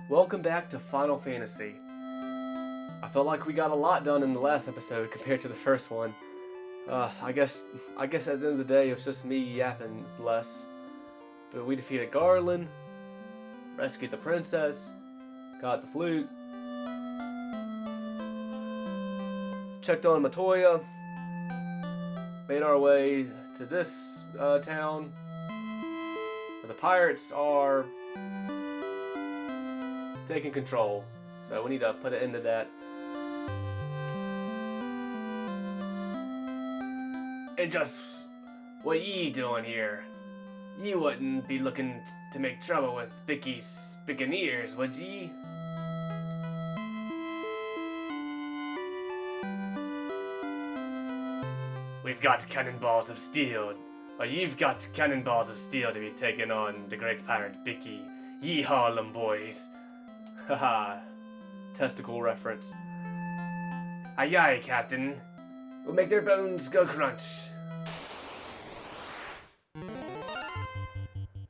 Welcome back to Final Fantasy. I felt like we got a lot done in the last episode compared to the first one. I guess at the end of the day, it was just me yapping less. But we defeated Garland, rescued the princess, got the flute, checked on Matoya, made our way to this town, where the pirates are taking control. So we need to put an end to that. And just what ye doing here? Ye wouldn't be looking to make trouble with Vicky's Buccaneers, would ye? We've got cannonballs of steel, or you've got cannonballs of steel to be taking on the great pirate Vicky. Ye Harlem boys. Haha. Testicle reference. Aye aye, Captain. We'll make their bones go crunch.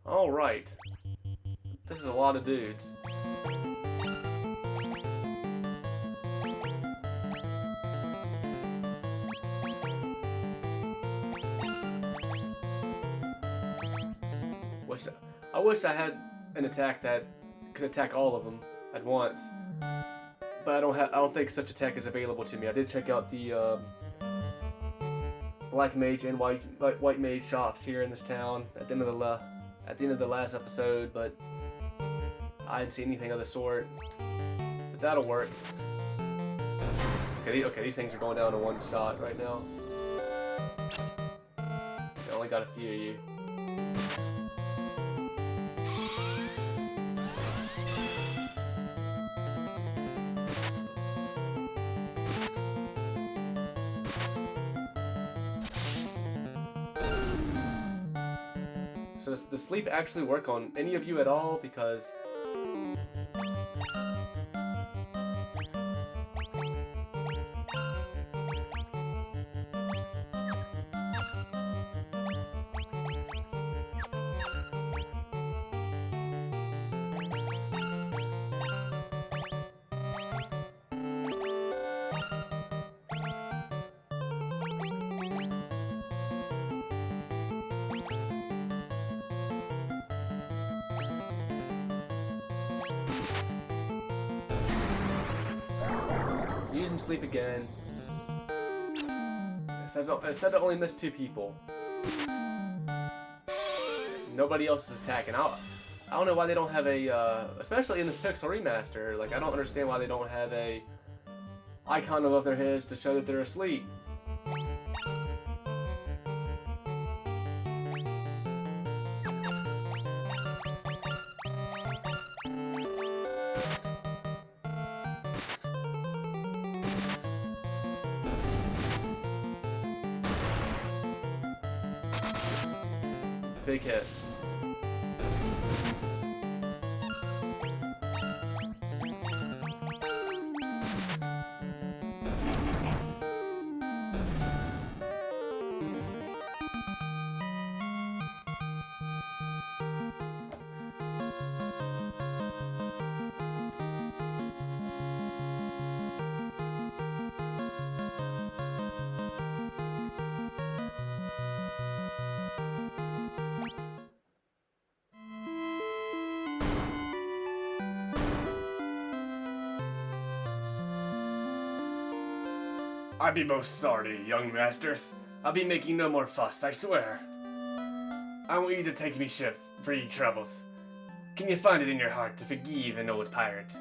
Alright. This is a lot of dudes. I wish I had an attack that could attack all of them at once. But I don't think such attack is available to me. I did check out the Black Mage and White Mage shops here in this town at the end of the last episode, but I didn't see anything of the sort. But that'll work. Okay, these things are going down to one shot right now. I only got a few of you. So does the sleep actually work on any of you at all? Because using sleep again. It said it only missed 2 people. Nobody else is attacking. I don't know why they don't have a, especially in this Pixel Remaster, like I don't understand why they don't have a icon above their heads to show that they're asleep. Big hit. I be most sorry, young masters. I'll be making no more fuss, I swear. I want you to take me ship for ye troubles. Can you find it in your heart to forgive an old pirate?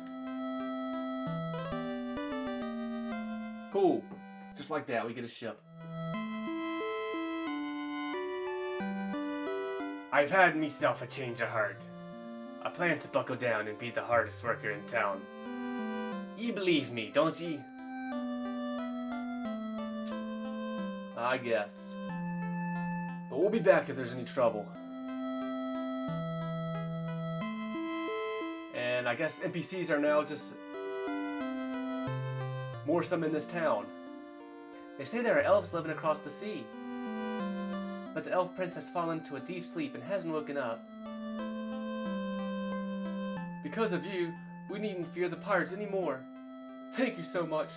Cool. Just like that, we get a ship. I've had myself a change of heart. I plan to buckle down and be the hardest worker in town. Ye believe me, don't ye? I guess. But we'll be back if there's any trouble. And I guess NPCs are now just more some in this town. They say there are elves living across the sea. But the elf prince has fallen to a deep sleep and hasn't woken up. Because of you, We needn't fear the pirates anymore. Thank you so much.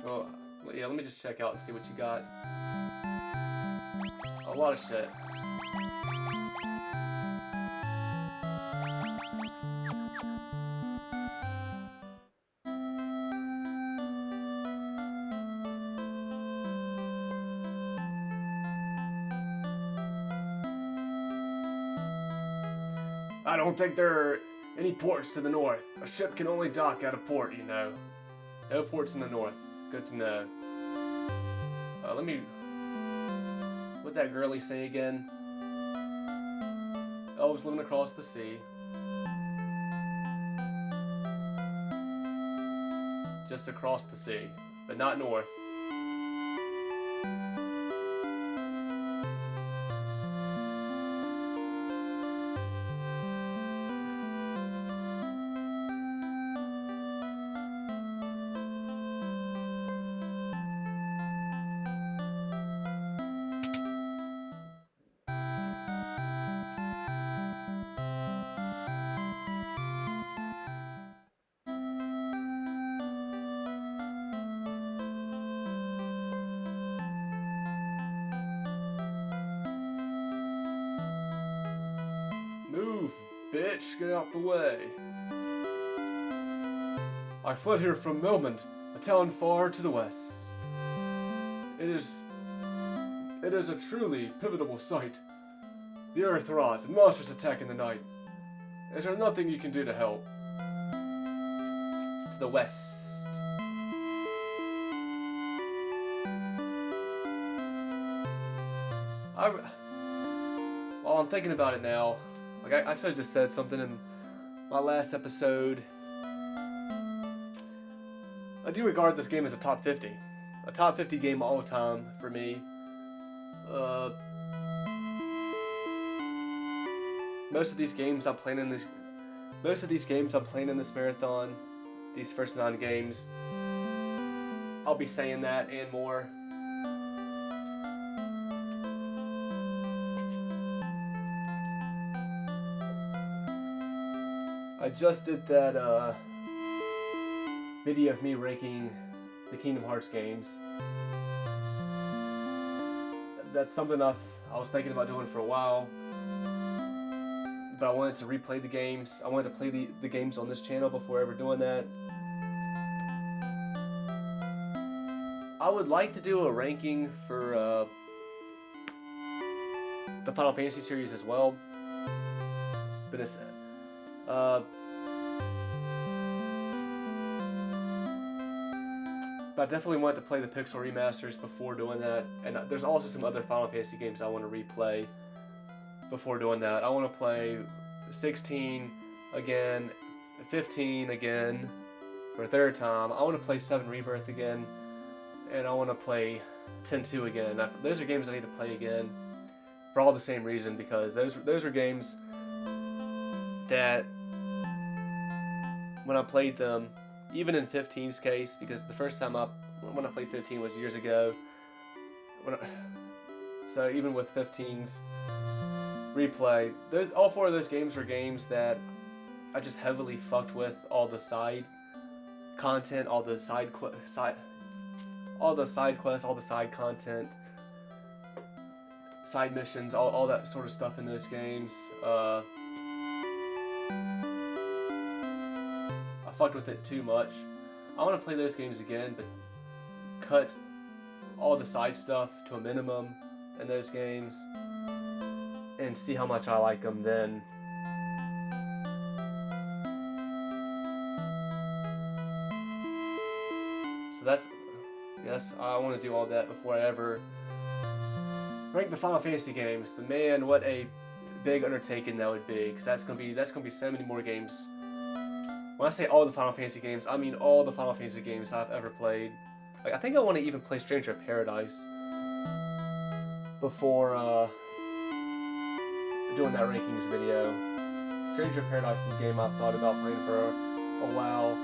Oh, yeah, let me just check out and see what you got. A lot of shit. I don't think there are any ports to the north. A ship can only dock at a port, you know. No ports in the north. Good to know. What'd that girlie say again? Elves living across the sea. Just across the sea, but not north. Move, bitch, get out the way. I fled here from Melmond, a town far to the west. It is a truly pivotal sight. The earth rots and monsters attack in the night. Is there nothing you can do to help? To the west. While I'm thinking about it now, like I should have just said something in my last episode. I do regard this game as a top 50. A top 50 game all the time for me. Most of these games I'm playing in this marathon, these first 9 games, I'll be saying that and more. I just did that video of me ranking the Kingdom Hearts games. That's something I was thinking about doing for a while, but I wanted to replay the games. I wanted to play the games on this channel before ever doing that. I would like to do a ranking for the Final Fantasy series as well, but it's but I definitely want to play the Pixel Remasters before doing that, and there's also some other Final Fantasy games I want to replay before doing that. I want to play 16 again, 15 again for a third time. I want to play 7 Rebirth again, and I want to play 10-2 again. Those are games I need to play again for all the same reason, because those are games that when I played them, even in 15's case, because the first time when I played 15 was years ago. So even with 15's replay, all 4 of those games were games that I just heavily fucked with all the side content, all the side quests, all the side content, side missions, all that sort of stuff in those games. I fucked with it too much. I want to play those games again, but cut all the side stuff to a minimum in those games and see how much I like them then. So yes, I want to do all that before I ever rank the Final Fantasy games. But man, what a big undertaking that would be, because that's gonna be so many more games. When I say all the Final Fantasy games, I mean all the Final Fantasy games I've ever played. Like, I think I want to even play Stranger of Paradise before doing that rankings video. Stranger of Paradise is a game I've thought about playing for a while.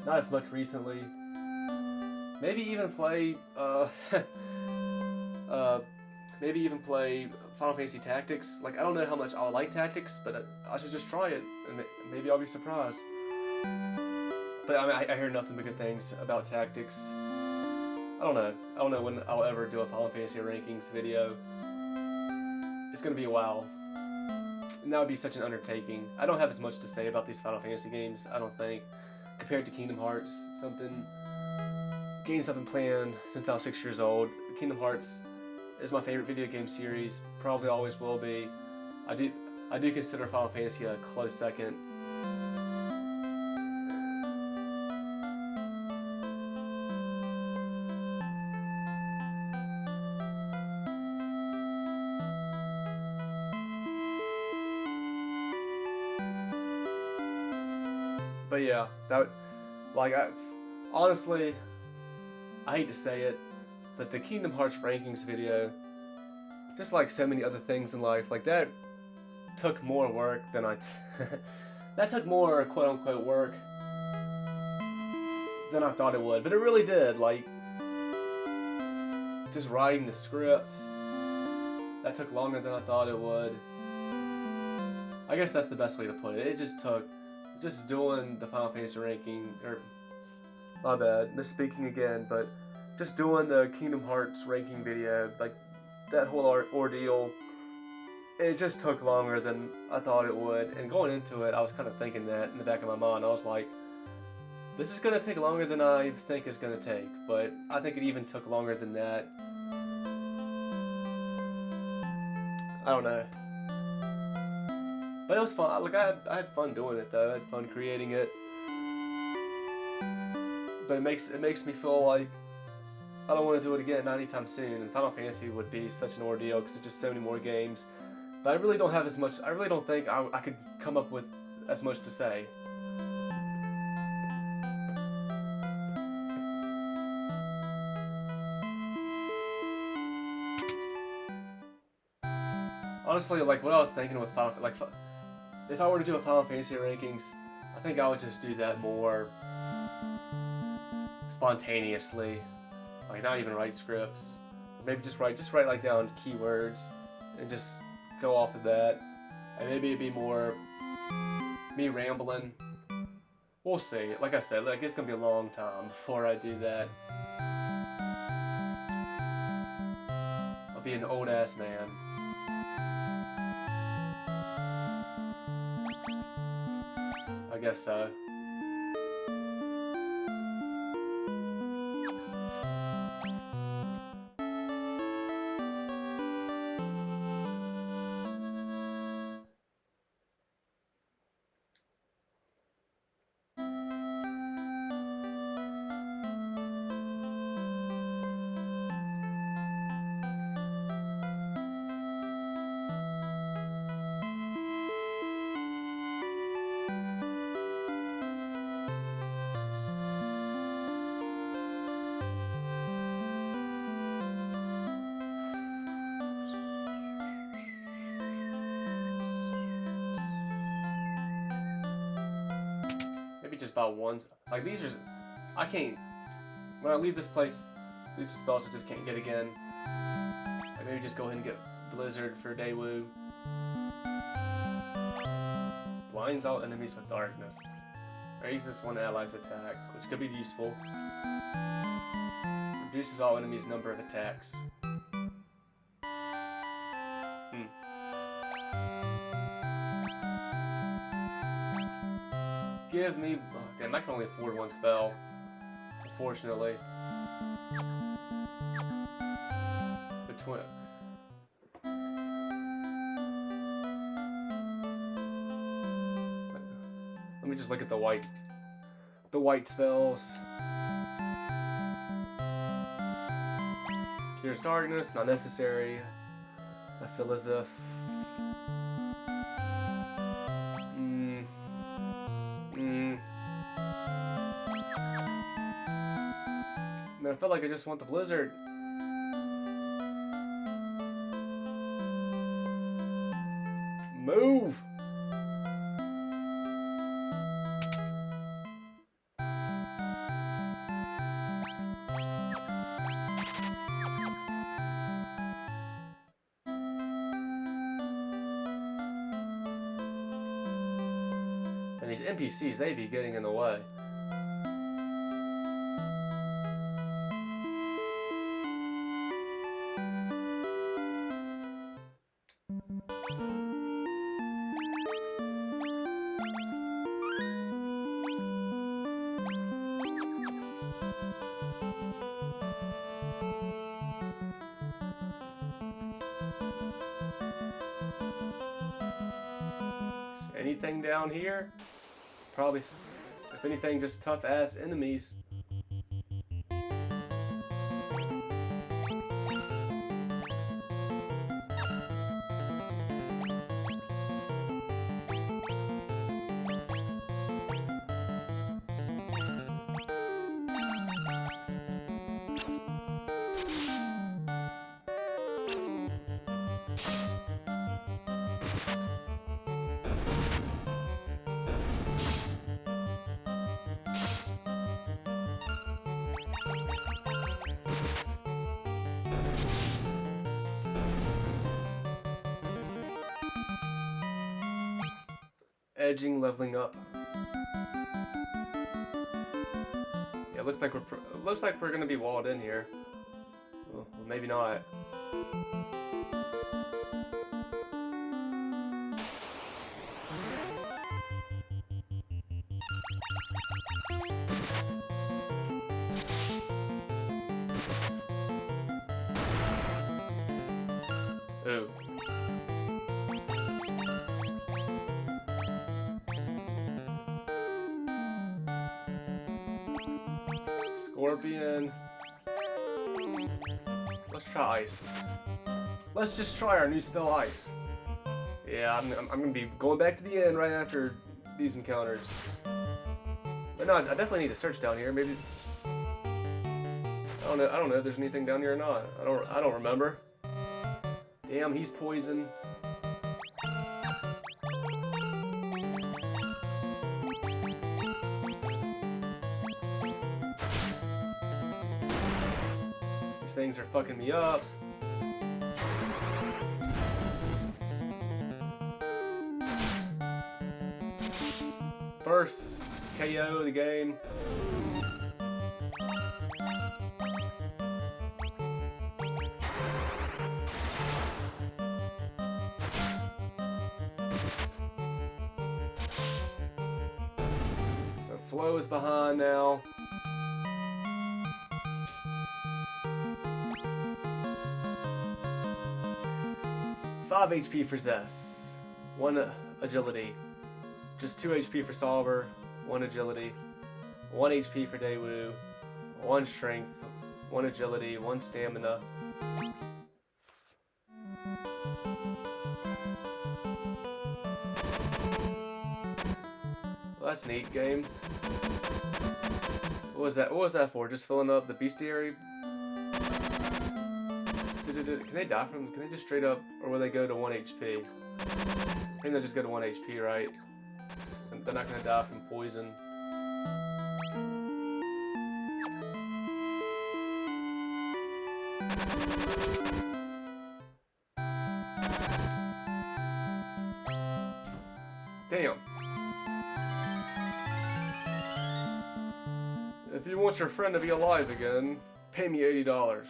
Not as much recently, maybe even play maybe even play Final Fantasy Tactics. Like, I don't know how much I'll like Tactics, but I should just try it, and maybe I'll be surprised. But I mean, I hear nothing but good things about Tactics. I don't know when I'll ever do a Final Fantasy rankings video. It's gonna be a while. And that would be such an undertaking. I don't have as much to say about these Final Fantasy games, I don't think, compared to Kingdom Hearts. Games I've been playing since I was 6 years old. Kingdom Hearts is my favorite video game series, probably always will be. I do consider Final Fantasy a close second. But yeah, honestly, I hate to say it, but the Kingdom Hearts rankings video, just like so many other things in life, like that took more work than that took more quote unquote work than I thought it would. But it really did. Like, just writing the script, that took longer than I thought it would. I guess that's the best way to put it. It just took doing the Final Fantasy ranking, or my bad, misspeaking again, but just doing the Kingdom Hearts ranking video, like that whole ordeal, it just took longer than I thought it would. And going into it, I was kind of thinking that in the back of my mind. I was like, this is going to take longer than I think it's going to take, but I think it even took longer than that. I don't know. But it was fun. Like, I had fun doing it, though. I had fun creating it. But it makes me feel like I don't want to do it again, not anytime soon. And Final Fantasy would be such an ordeal because there's just so many more games. But I really don't have as much. I really don't think I could come up with as much to say. Honestly, like what I was thinking with if I were to do a Final Fantasy rankings, I think I would just do that more spontaneously, like not even write scripts. Maybe just write like down keywords and just go off of that. And maybe it'd be more me rambling. We'll see. Like I said, like it's gonna be a long time before I do that. I'll be an old ass man. I guess so. Maybe just about once. Like these are, I can't. When I leave this place, these are spells I just can't get again. Like maybe just go ahead and get Blizzard for Daewoo. Blinds all enemies with darkness. Raises one ally's attack, which could be useful. Reduces all enemies' number of attacks. Give me... Oh, damn, I can only afford one spell. Unfortunately. Between... Let me just look at the white spells. Cures darkness, not necessary. I feel as if... Man, I feel like I just want the Blizzard. Move! NPCs, they be getting in the way. Anything down here? Probably, if anything, just tough ass enemies. Edging, leveling up. Yeah, looks like we're gonna be walled in here. Well, maybe not. Ooh. Scorpion. Let's try ice. Let's just try our new spell, ice. Yeah, I'm gonna be going back to the end right after these encounters. But no, I definitely need to search down here. Maybe I don't know if there's anything down here or not. I don't remember. Damn, he's poison. These things are fucking me up. First KO of the game. So Flo is behind now. Five HP for Zess. 1 agility. Just 2 HP for Solver, 1 agility, 1 HP for Daewoo, 1 strength, 1 agility, 1 stamina. Well, that's neat, game. What was that? What was that for? Just filling up the bestiary? Can they die from? Can they just straight up, or will they go to 1 HP? I think they'll just go to 1 HP, right? They're not gonna die from poison. Damn. If you want your friend to be alive again, pay me $80.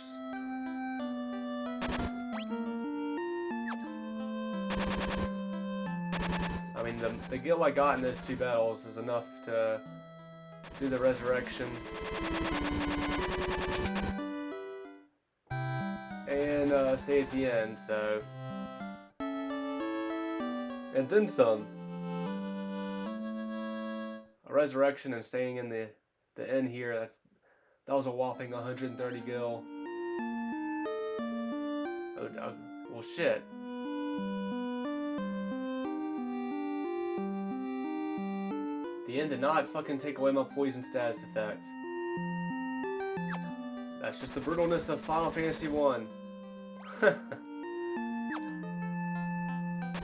I mean, the gil I got in those 2 battles is enough to do the resurrection. And stay at the end, so. And then some. A resurrection and staying in the end here, that was a whopping 130 gil. Oh, well, shit. The end did not fucking take away my poison status effect. That's just the brutalness of Final Fantasy 1.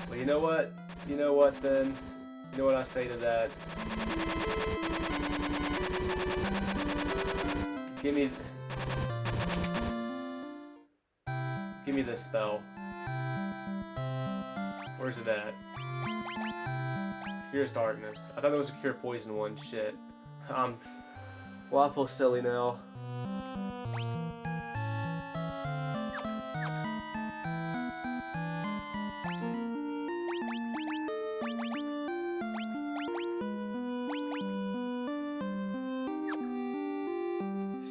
Well, you know what? You know what then? You know what I say to that? Give me this spell. Where's it at? Cures darkness. I thought there was a cure poison one. Shit. Well, I feel silly now.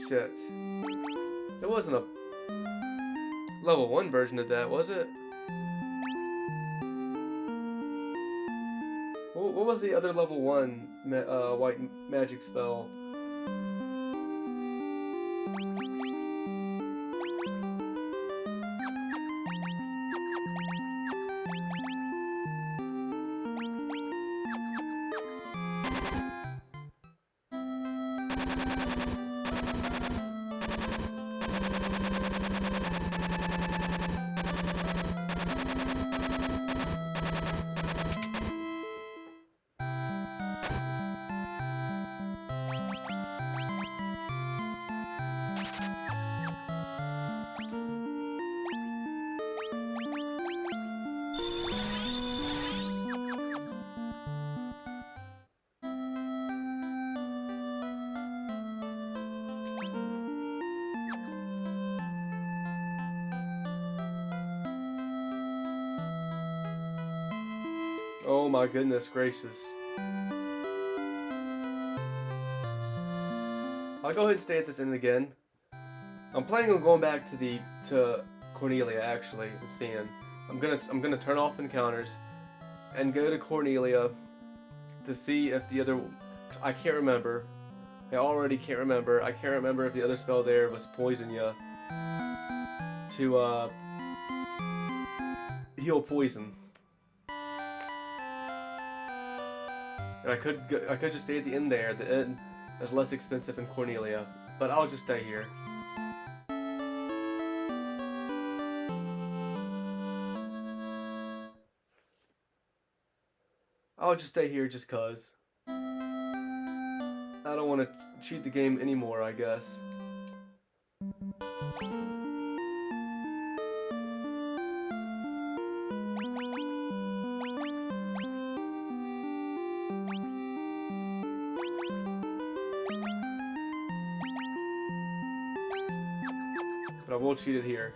Shit. There wasn't a level 1 version of that, was it? What was the other level 1 white magic spell? Oh my goodness gracious. I'll go ahead and stay at this end again. I'm planning on going back to Cornelia actually and seeing. I'm gonna turn off encounters and go to Cornelia to see if the other. I can't remember. I already can't remember. I can't remember if the other spell there was poison ya to heal poison. And I could just stay at the end there. The end is less expensive in Cornelia, but I'll just stay here. I'll just stay here just cause. I don't want to cheat the game anymore, I guess. But I will cheat it here.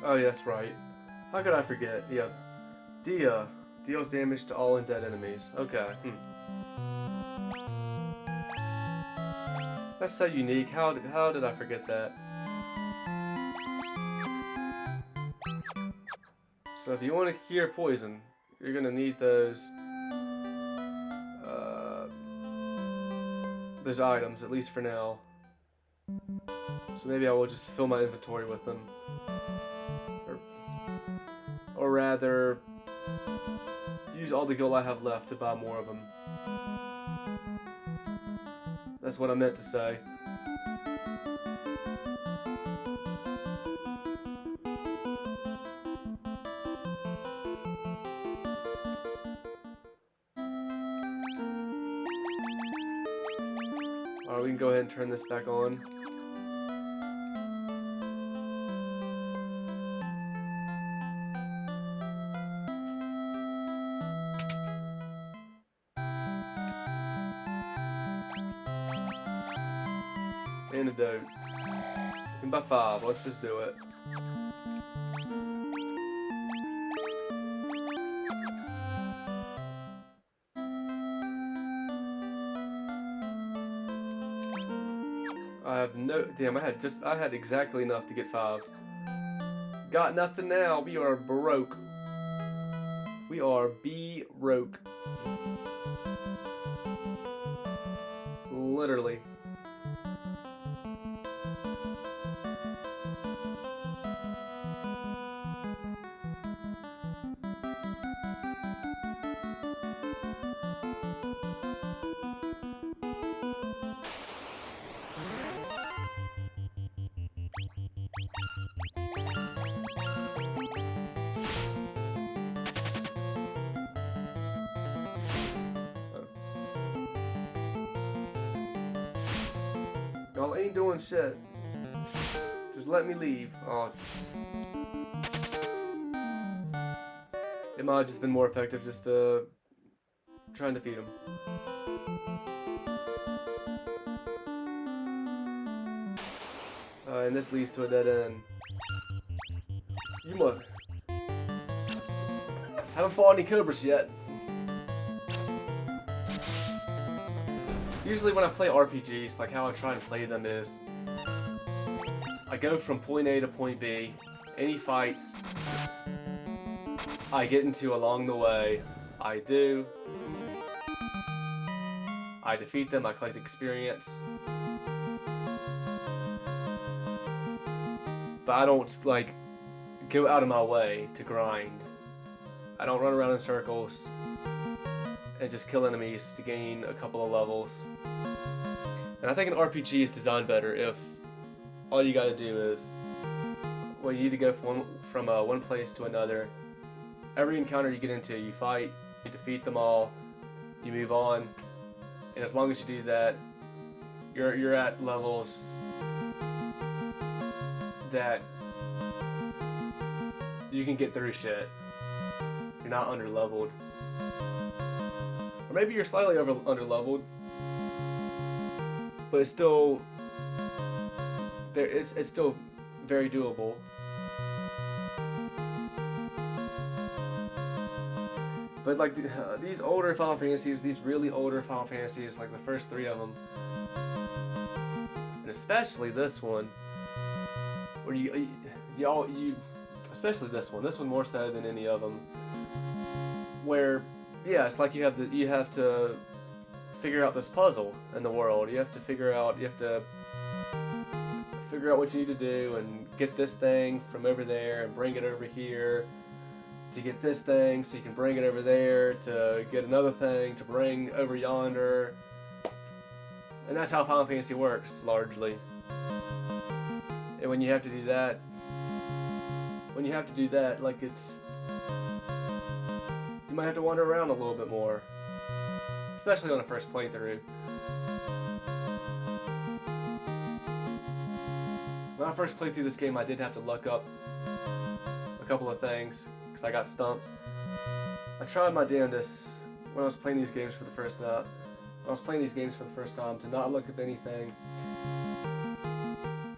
Oh yes, right. How could I forget? Yep. Dia deals damage to all undead enemies. Okay. That's so unique. How did I forget that? So if you want to cure poison, you're gonna need those items, at least for now. So maybe I will just fill my inventory with them. Or rather, use all the gold I have left to buy more of them. That's what I meant to say. Alright, we can go ahead and turn this back on. Antidote. And by 5, let's just do it. I have no damn. I had exactly enough to get 5. Got nothing now. We are broke. We are broke. Literally. Y'all ain't doing shit. Just let me leave. Oh. It might have just been more effective just trying to feed him. And this leads to a dead end. You must. Haven't fought any cobras yet. Usually when I play RPGs, like how I try and play them is I go from point A to point B, any fights I get into along the way, I defeat them, I collect experience. But I don't like go out of my way to grind. I don't run around in circles and just kill enemies to gain a couple of levels. And I think an RPG is designed better if all you gotta do is, well, you need to go from one place to another. Every encounter you get into, you fight, you defeat them all, you move on, and as long as you do that, you're at levels that you can get through shit. You're not under-leveled. Or maybe you're slightly under-leveled, but it's still it's still very doable. But like these older Final Fantasies, these really older Final Fantasies, like the first 3 of them, and especially this one, where especially this one more so than any of them, where yeah, it's like you have to figure out this puzzle in the world. You have to figure out what you need to do and get this thing from over there and bring it over here to get this thing, so you can bring it over there to get another thing to bring over yonder. And that's how Final Fantasy works, largely. And when you have to do that, like you might have to wander around a little bit more. Especially on a first playthrough. When I first played through this game, I did have to look up a couple of things, because I got stumped. I tried my damnedest when I was playing these games for the first time. To not look up anything.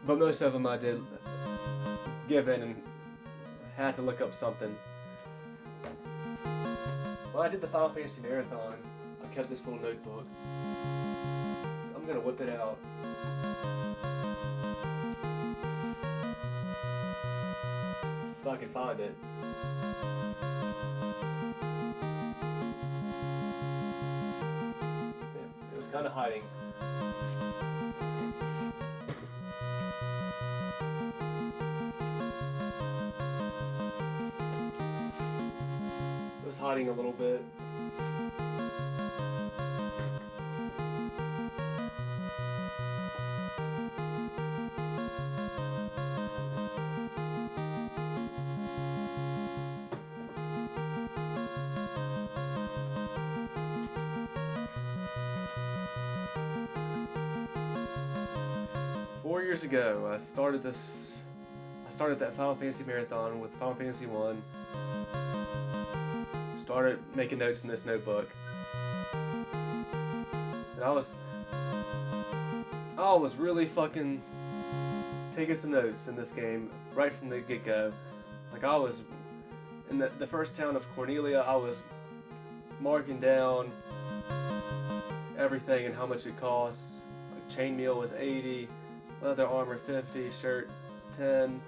But most of them I did give in and had to look up something. When I did the Final Fantasy Marathon, I kept this little notebook. I'm gonna whip it out. If I can find it. It was kind of hiding. It was hiding a little bit. Years ago, I started that Final Fantasy Marathon with Final Fantasy 1. Started making notes in this notebook. And I was really fucking taking some notes in this game right from the get-go. Like I was in the first town of Cornelia, I was marking down everything and how much it costs. Like chainmail was 80. Leather armor 50, shirt 10,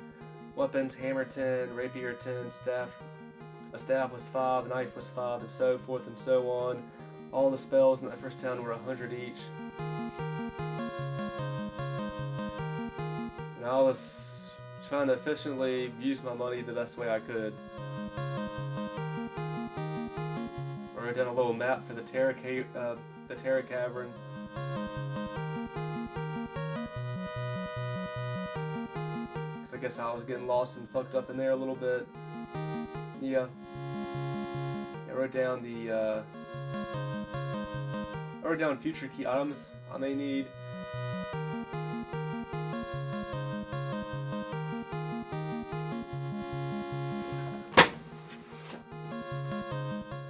weapons, hammer 10, rapier 10, staff. A staff was 5, a knife was 5, and so forth and so on. All the spells in that first town were 100 each. And I was trying to efficiently use my money the best way I could. I wrote down a little map for the Terra Cavern. Because I guess I was getting lost and fucked up in there a little bit. Yeah. I wrote down future key items I may need.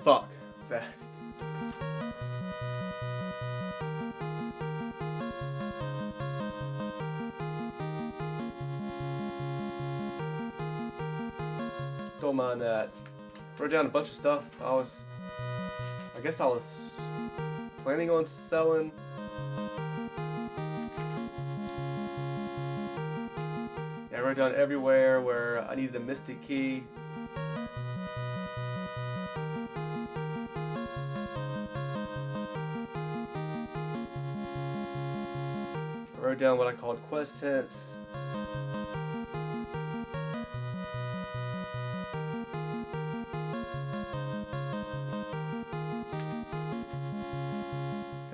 Fuck. Best. Don't mind that. Wrote down a bunch of stuff I guess I was planning on selling. Yeah, I wrote down everywhere where I needed a mystic key. I wrote down what I called quest hints.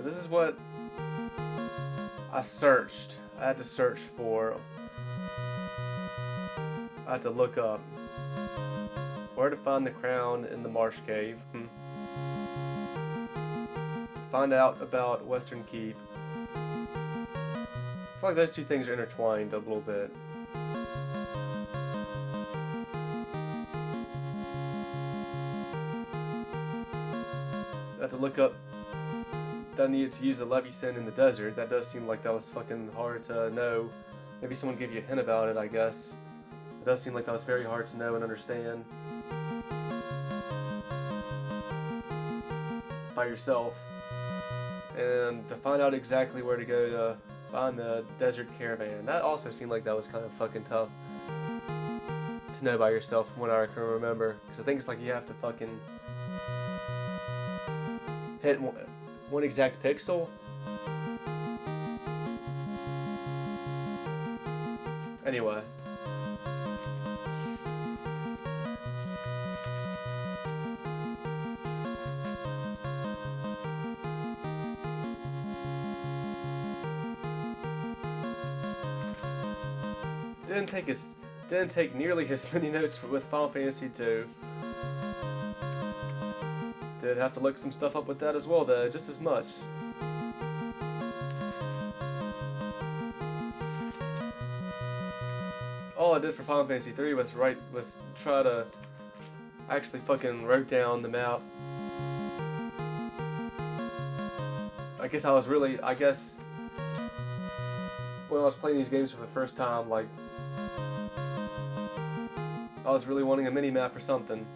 This is what I searched. I had to search for. I had to look up where to find the crown in the marsh cave. Find out about Western Keep. I feel like those two things are intertwined a little bit. I had to look up that I needed to use the Levison in the desert. That does seem like that was fucking hard to know. Maybe someone gave you a hint about it, I guess. It does seem like that was very hard to know and understand by yourself. And to find out exactly where to go to find the desert caravan, that also seemed like that was kind of fucking tough to know by yourself from what I can remember. Because I think it's like you have to fucking hit one exact pixel. Anyway. Didn't take nearly as many notes with Final Fantasy II. Did have to look some stuff up with that as well, though, just as much. All I did for Final Fantasy III was try to actually fucking wrote down the map. I guess when I was playing these games for the first time, like, I was really wanting a mini-map or something.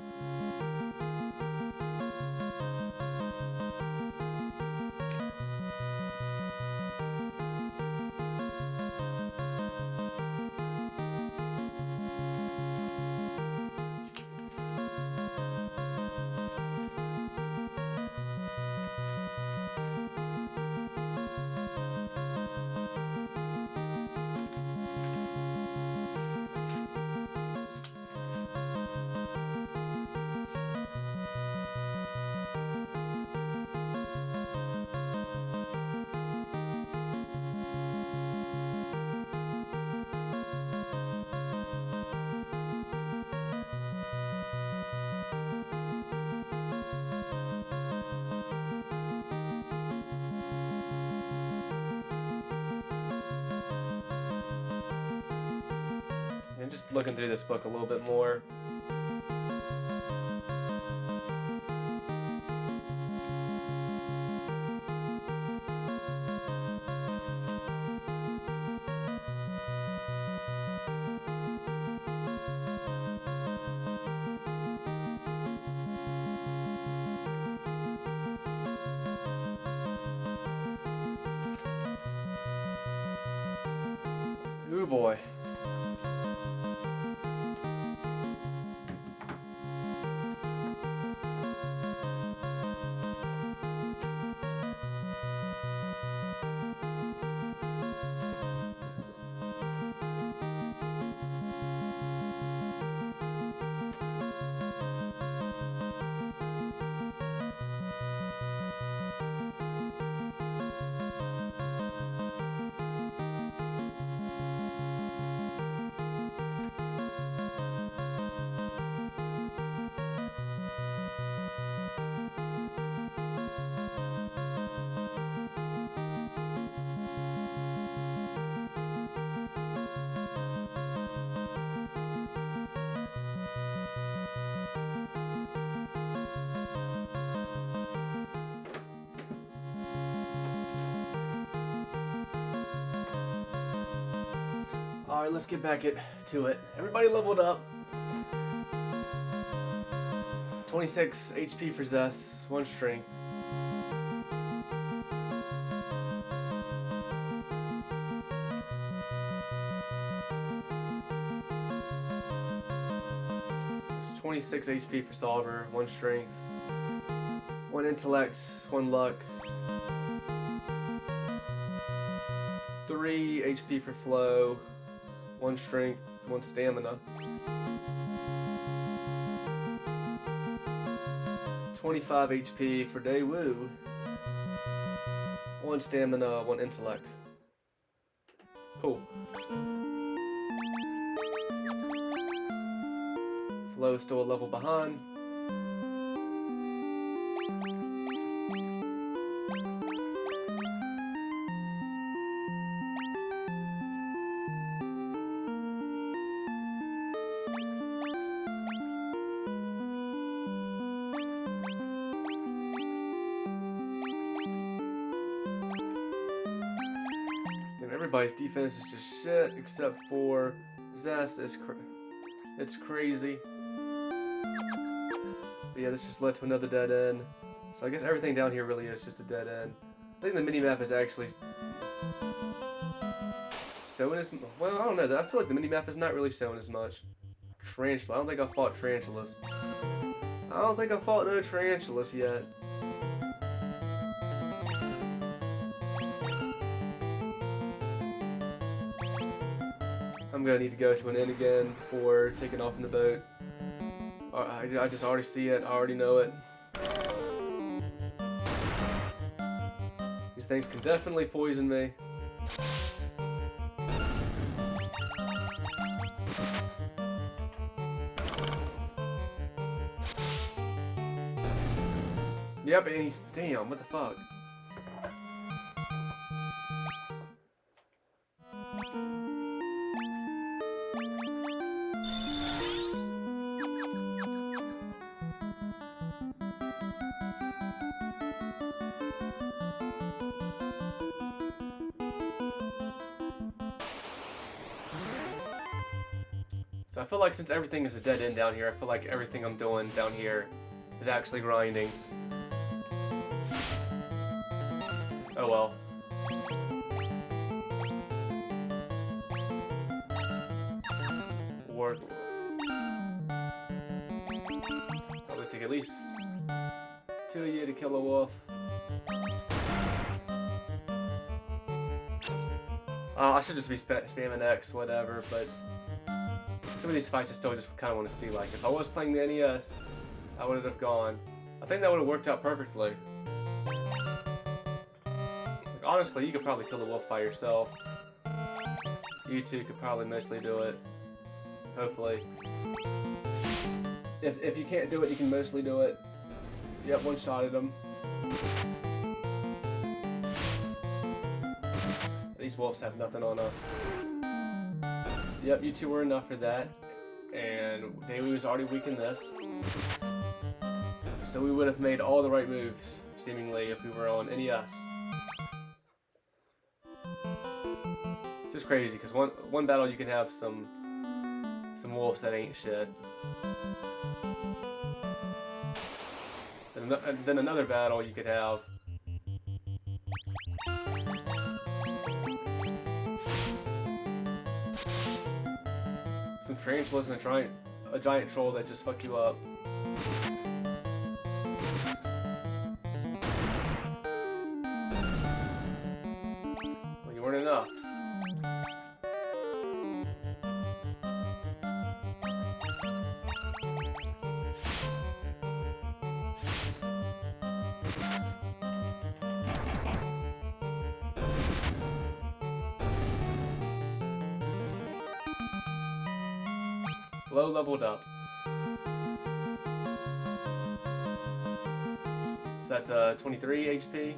And just looking through this book a little bit more. Ooh boy. Alright, let's get back to it. Everybody leveled up. 26 HP for Zess, 1 strength. It's 26 HP for Solver, 1 strength. 1 intellect, 1 luck. 3 HP for Flow, 1 strength, 1 stamina. 25 HP for Daewoo. 1 stamina, 1 intellect. Cool. Flow still a level behind. Everybody's defense is just shit except for Zest. It's crazy. But yeah, this just led to another dead end. So I guess everything down here really is just a dead end. I think the minimap is actually showing as well. I don't know. I feel like the minimap is not really showing as much. Tarantula. I don't think I fought tarantulas. I don't think I fought no tarantulas yet. I'm gonna need to go to an inn again before taking off in the boat. I just already see it. I already know it. These things can definitely poison me. Yep, and he's... Damn, what the fuck? So I feel like since everything is a dead end down here, I feel like everything I'm doing down here is actually grinding. Oh well. Or probably take at least 2 of you to kill a wolf. I should just be spamming X, whatever, but some of these fights I still just kind of want to see. Like, if I was playing the NES, I would have gone. I think that would have worked out perfectly. Like, honestly, you could probably kill the wolf by yourself. You two could probably mostly do it. Hopefully. If you can't do it, you can mostly do it. Yep, one-shotted him. These wolves have nothing on us. Yep, you two were enough for that. And Daewoo was already weak in this. So we would have made all the right moves, seemingly, if we were on NES. It's just crazy, because one battle you can have some wolves that ain't shit. And then another battle you could have some tarantulas and a giant troll that just fuck you up. Well, you weren't enough. Low leveled up. So that's 23 HP.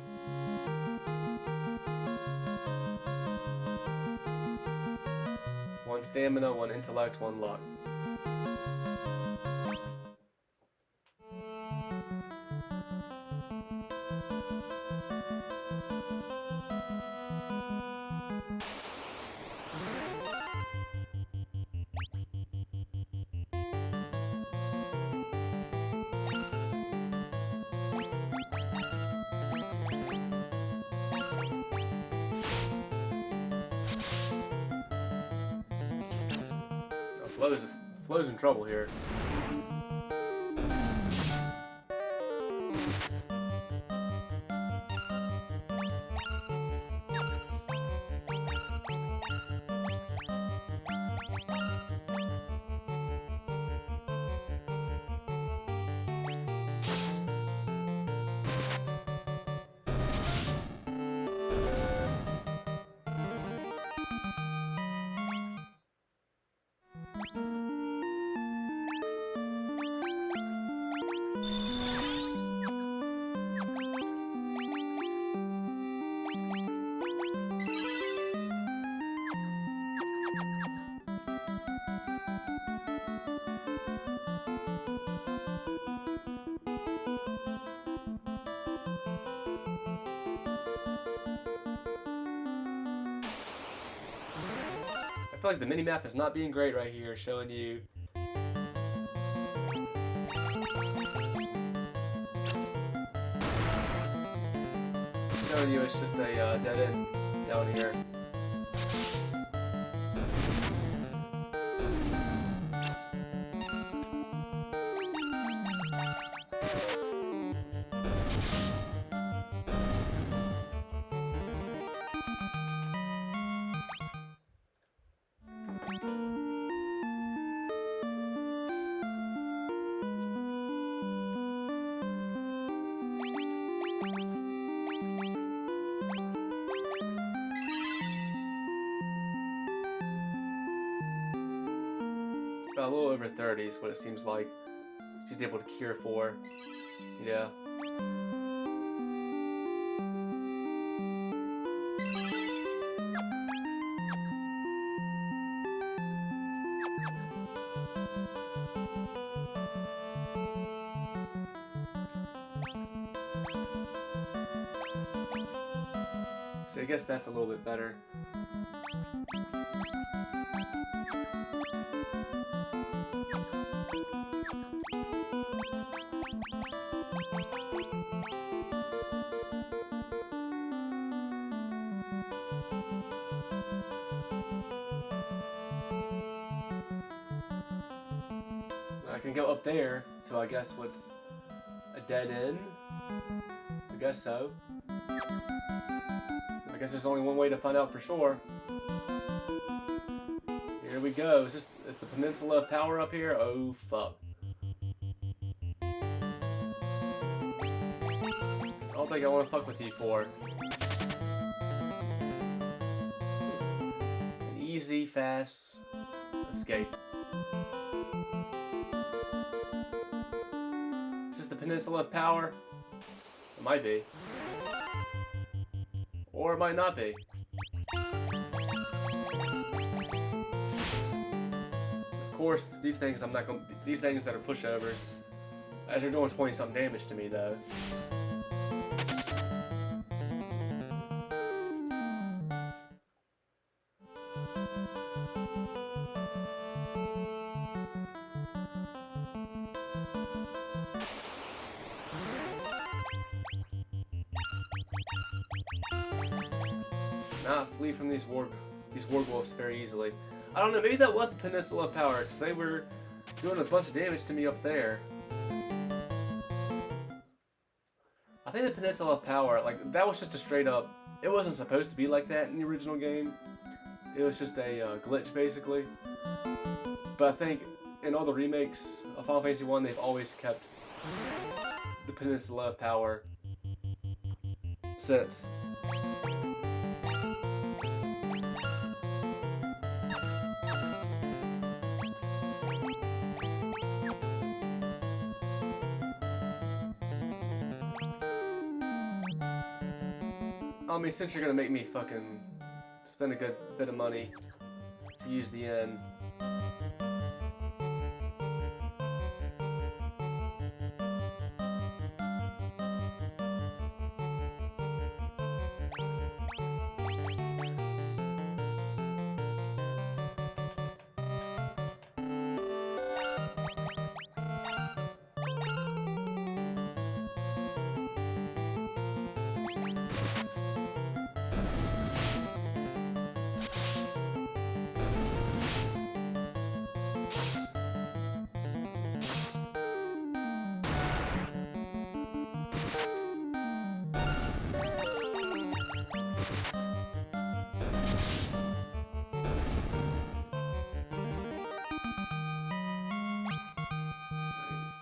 One stamina, 1 intellect, 1 luck. Flo's in trouble here. I feel like the mini-map is not being great right here, showing you it's just a dead end down here. A little over 30 is what it seems like she's able to cure for. Yeah. So I guess that's a little bit better. I can go up there, so I guess what's a dead end? I guess so. I guess there's only one way to find out for sure. Here we go. Is the Peninsula of Power up here? Oh fuck. I don't think I want to fuck with you for an easy, fast escape. Is this the Peninsula of Power? It might be. Or it might not be. Of course, these things these things that are pushovers, as they're doing 20-something damage to me though. Not flee from these wargolfs very easily. I don't know, maybe that was the Peninsula of Power, because they were doing a bunch of damage to me up there. I think the Peninsula of Power, like, that was just a straight up, it wasn't supposed to be like that in the original game. It was just a glitch, basically. But I think in all the remakes of Final Fantasy 1, they've always kept the Peninsula of Power since. I mean, since you're gonna make me fucking spend a good bit of money to use the inn.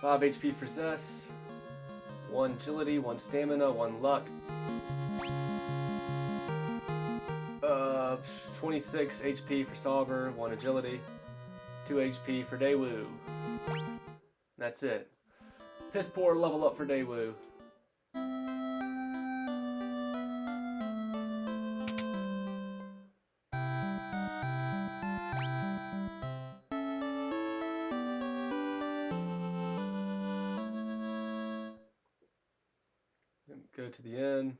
5 HP for Zess, 1 agility, 1 stamina, 1 luck. 26 HP for Solver, 1 agility, 2 HP for Daewoo. That's it. Piss poor level up for Daewoo. Go to the end.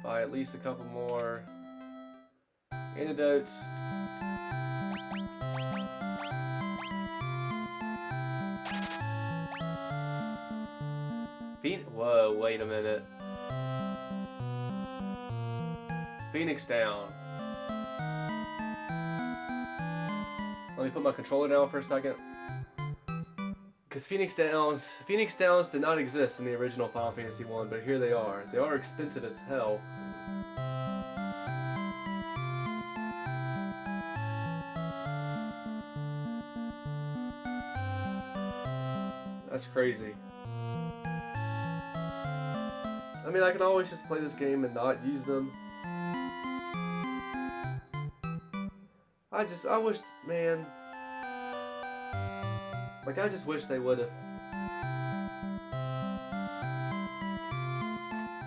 Buy at least a couple more antidotes. Whoa, wait a minute. Phoenix down. Let me put my controller down for a second. Because Phoenix Downs did not exist in the original Final Fantasy 1, but here they are. They are expensive as hell. That's crazy. I mean, I can always just play this game and not use them. I wish, man, like, I just wish they would have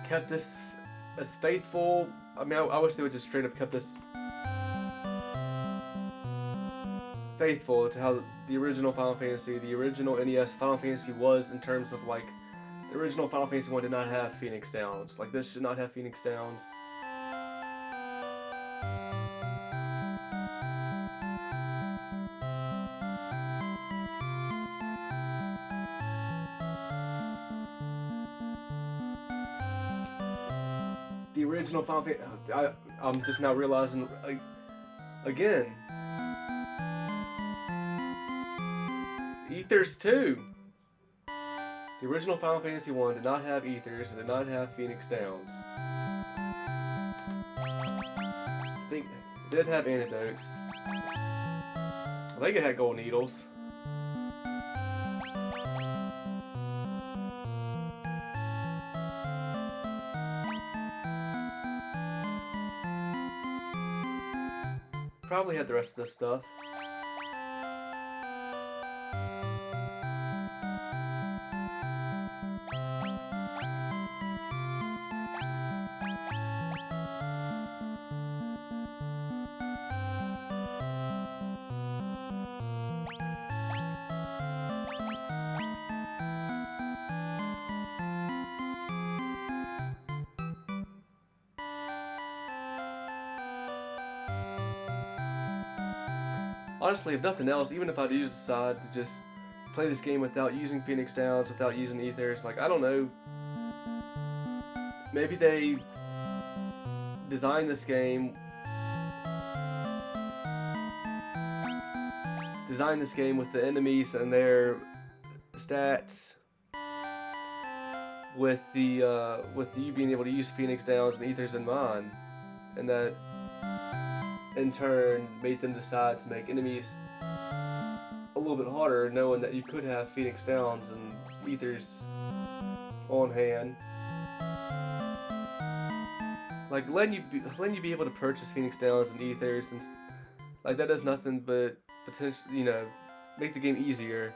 kept this as faithful. I mean, I wish they would just straight up kept this faithful to how the original Final Fantasy, the original NES Final Fantasy was, in terms of, like, the original Final Fantasy 1 did not have Phoenix Downs. Like, this should not have Phoenix Downs. The original Final Fantasy, I'm just now realizing, again, Ethers 2. The original Final Fantasy 1 did not have Ethers and did not have Phoenix Downs. I think it did have antidotes. I think it had gold needles. Probably had the rest of this stuff. Honestly, if nothing else, even if I do decide to just play this game without using Phoenix Downs, without using Ethers, like, I don't know, maybe they designed this game with the enemies and their stats, with you being able to use Phoenix Downs and Ethers in mind, and that in turn made them decide to make enemies a little bit harder, knowing that you could have Phoenix Downs and Ethers on hand. Like, letting you be able to purchase Phoenix Downs and Ethers, and like, that does nothing but potentially, make the game easier.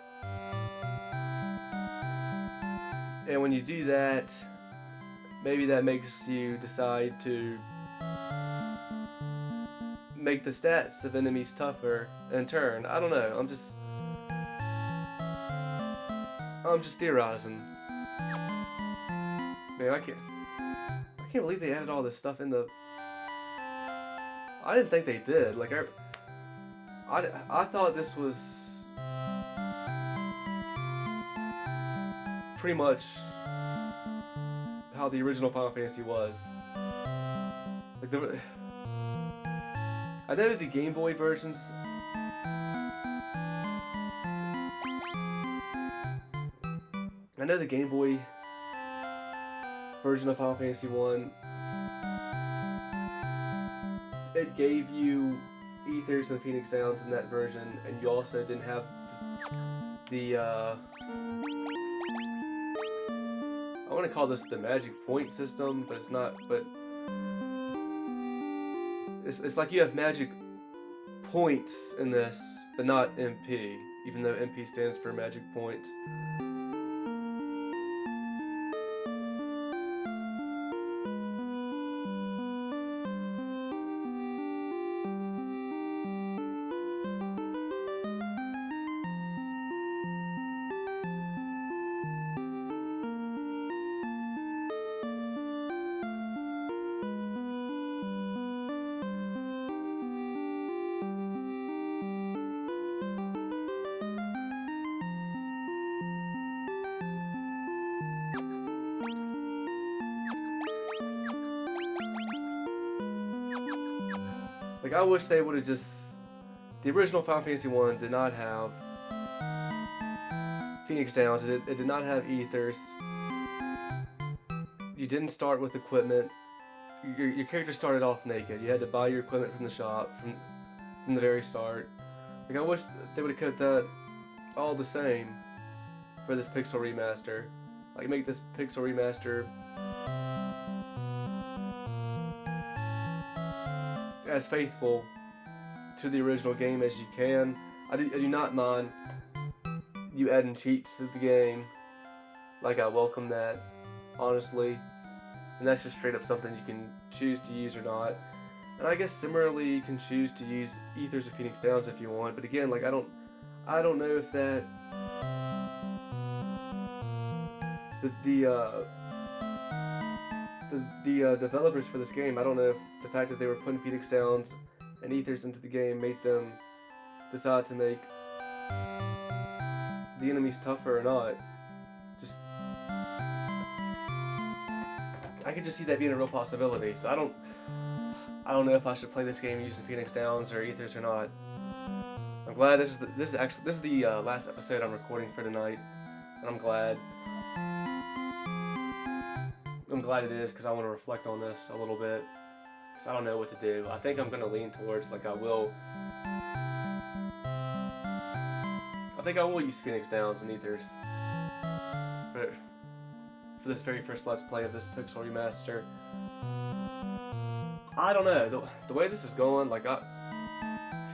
And when you do that, maybe that makes you decide to make the stats of enemies tougher in turn. I don't know. I'm just theorizing. Man, I can't believe they added all this stuff in the. I didn't think they did. Like, I thought this was pretty much how the original Final Fantasy was. Like, I know the Game Boy versions. I know the Game Boy version of Final Fantasy 1. it gave you Ethers and Phoenix Downs in that version, and you also didn't have the I want to call this the magic point system, but it's not. But it's like you have magic points in this, but not MP, even though MP stands for magic points. Like, I wish they would have just... The original Final Fantasy 1 did not have Phoenix Downs, it did not have Ethers. You didn't start with equipment. Your character started off naked. You had to buy your equipment from the shop from the very start. Like, I wish they would have kept that all the same for this Pixel Remaster. Like, make this Pixel Remaster as faithful to the original game as you can. I do not mind you adding cheats to the game. Like, I welcome that, honestly. And that's just straight up something you can choose to use or not. And I guess similarly, you can choose to use Ethers of Phoenix Downs if you want. But again, like, I don't know if that the developers for this game, I don't know if the fact that they were putting Phoenix Downs and Ethers into the game made them decide to make the enemies tougher or not. Just, I could just see that being a real possibility. So I don't know if I should play this game using Phoenix Downs or Ethers or not. I'm glad this is the last episode I'm recording for tonight, and I'm glad it is, because I want to reflect on this a little bit, because I don't know what to do. I think I'm going to lean towards, like, I think I will use Phoenix Downs and Ethers for this very first Let's Play of this Pixel Remaster. I don't know, the way this is going, like,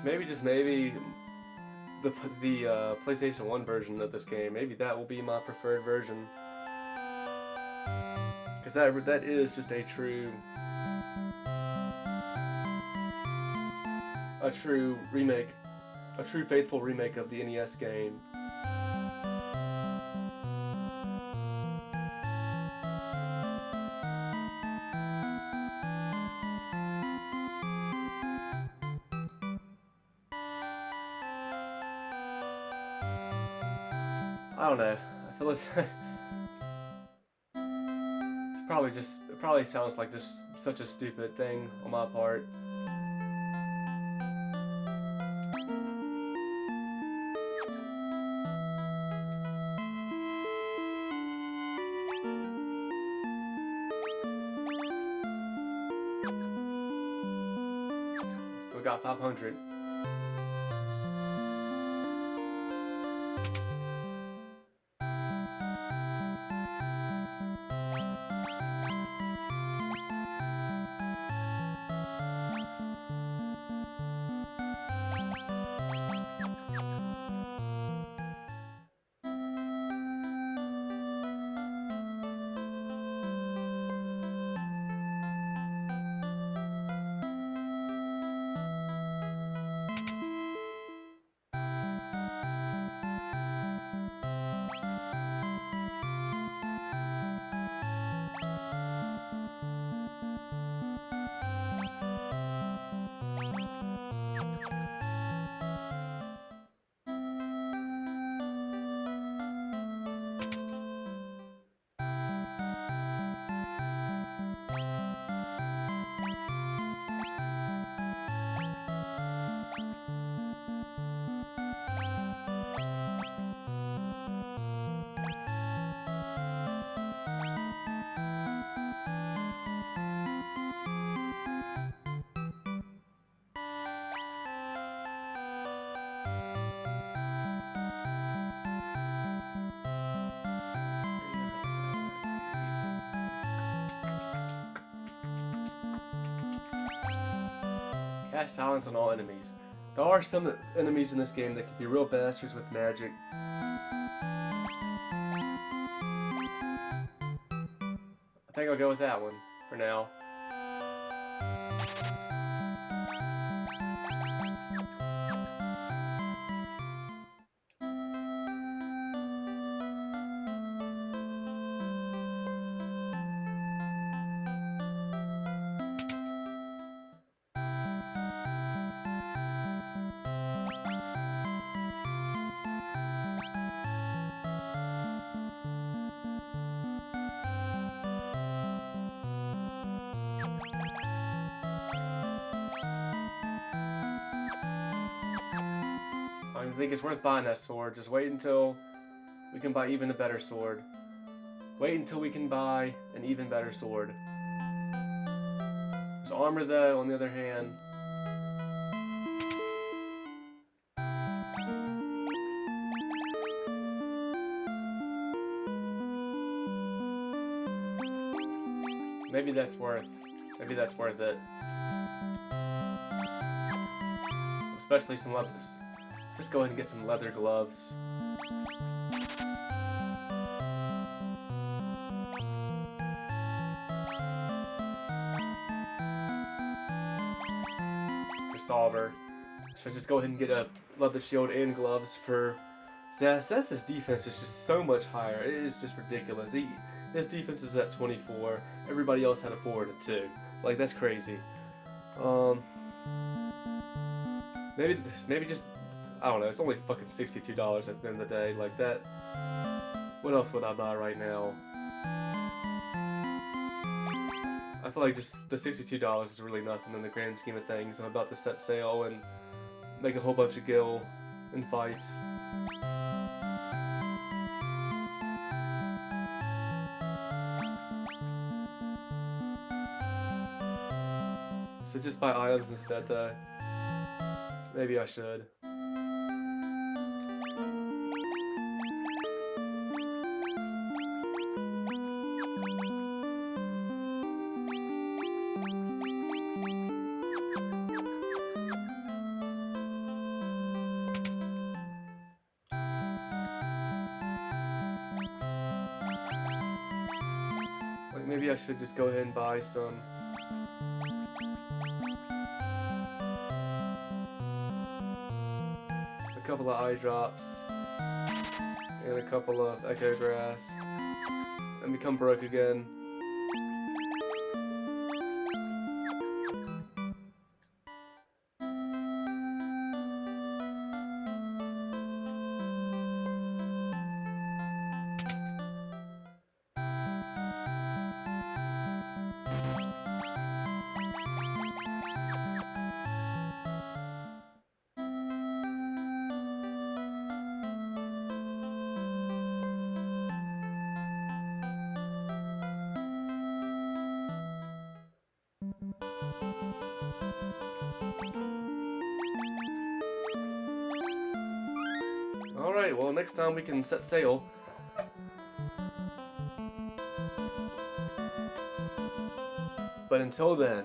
maybe the PlayStation 1 version of this game, maybe that will be my preferred version. Because that is just a true remake, a true faithful remake of the NES game. I don't know. I feel it's it probably sounds like just such a stupid thing on my part. Still got 500. Cast silence on all enemies. There are some enemies in this game that can be real bastards with magic. I think I'll go with that one for now. I think it's worth buying that sword. Just wait until we can buy even a better sword. Wait until we can buy an even better sword. There's armor though, on the other hand. Maybe that's worth it. Especially some leathers. Just go ahead and get some leather gloves. For Solver. Should just go ahead and get a leather shield and gloves for Zess. Zess's defense is just so much higher. It is just ridiculous. His defense is at 24. Everybody else had a 4 and a 2. Like, that's crazy. Maybe just, I don't know, it's only fucking $62 at the end of the day, like that. What else would I buy right now? I feel like just the $62 is really nothing in the grand scheme of things. I'm about to set sail and make a whole bunch of gil and fights. So just buy items instead though. Maybe I should. Like maybe I should just go ahead and buy some. A couple of eye drops and a couple of echo grass and become broke again. Alright, well next time we can set sail. But until then,